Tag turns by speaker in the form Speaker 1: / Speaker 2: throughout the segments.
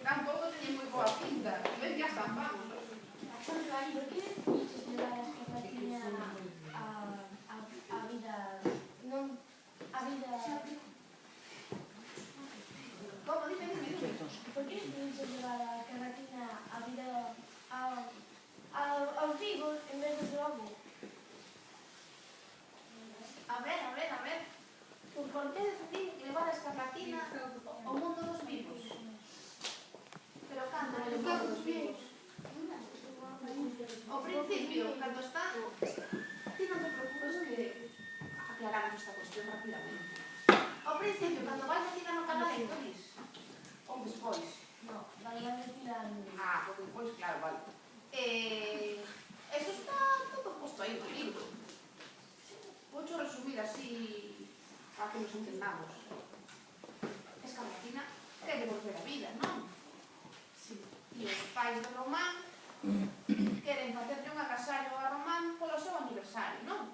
Speaker 1: tampouco teñen moi boa pinta. Ven que as tampamos.
Speaker 2: Por que decidiches levar a Carratiña a vida... non... a vida...
Speaker 1: Como? Dime.
Speaker 2: Por que decidiches levar a Carratiña a vida aos vivos en vez do lobo?
Speaker 1: A ver. Por que decidí levar a Escarlatina ao mundo dos vivos? Pero cando no mundo dos vivos? Ao principio, cando está... Ti non te preocupes que aclaramos esta cuestión rapidamente. Ao principio, cando vai metida no carralento, dis? Ou despois?
Speaker 2: Non, vai metida no...
Speaker 1: Porque despois, claro, vale. Eso está todo posto aí no libro. Vou resumir así para que nos entendamos. Escarlatina quere volver a vida, non? Si. E os pais de Román queren facerle un agasallo a Román polo seu aniversario, non?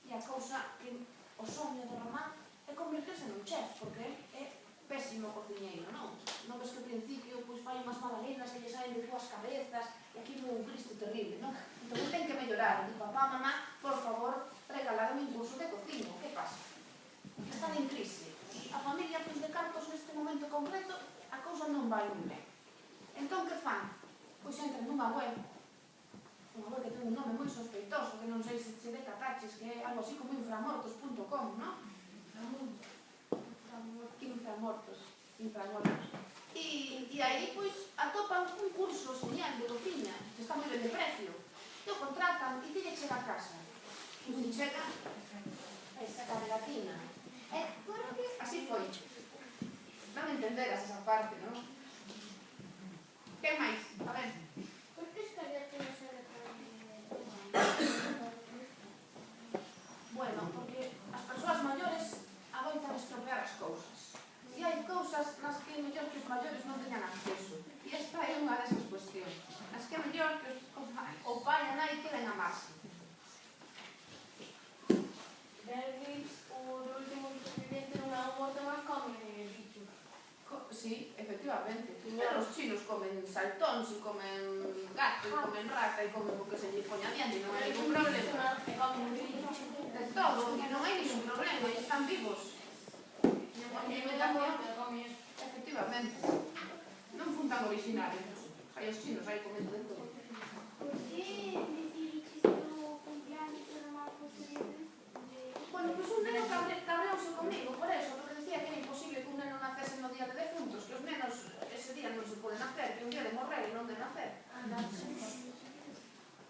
Speaker 1: E a cousa que o soño de Román é convertirse nun chef, porque é pésimo cociñeiro, non? Non ves que ao principio fai unhas magdalenas que lle saen de dúas cabezas e aquilo é un Cristo terrible, non? Entón ten que mellorar. E papá, mamá, por favor, regaladme un curso de cociña. Que pasa? Están en crise. A familia de cartos neste momento concreto, a cousa non vai moi ben. Entón, que fan? Pois entran nunha web que ten un nome moi sospeitoso, que non sei se che decataches, que é algo así como inframortos.com, non? Inframortos. E aí, pois, atopan un curso genial de cociña, que está moi ben de precio. E o contratan e te lle chega a casa. E te chega a Escarlatina. Así foi. Non entenderas esa parte, non? Que máis? A ver.
Speaker 2: Por que Escarlatina se recordou?
Speaker 1: Bueno, porque as persoas maiores adoitan estropear as cousas. E hai cousas nas que é mellor que os maiores non teñan acceso. E esta é unha desas cuestións. Nas que é mellor que o pai e a nai queden a máximo.
Speaker 2: Bergis, o do último superviviente non é un morto máis come bicho.
Speaker 1: Sí, efectivamente. Pero os chinos comen saltóns e comen gato e comen rata e comen o que se lle poña diante e non hai ningún problema. De todo, e non hai ningún problema, e están vivos. Efectivamente. Non fun tan originario. Hai os chinos aí comendo de todo.
Speaker 2: Por que decidiches o cumpleaños de Román fose
Speaker 1: Bueno, pois un neno cabreouse comigo por eso, porque decía que era imposible que un neno nacese no día de defuntos, que os nenos ese día non se pode nacer, que un día de morrer e non de nacer.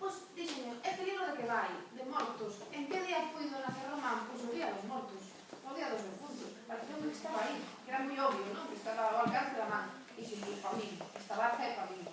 Speaker 1: Pois, díxeme, este libro de que vai? De mortos. En que día puido nacer Román? Pois o día dos mortos, o día dos defuntos. Pareceu que estaba aí, que era moi obvio, non? Que estaba ao alcance da man. E sin para mí, estaba a pé para mí.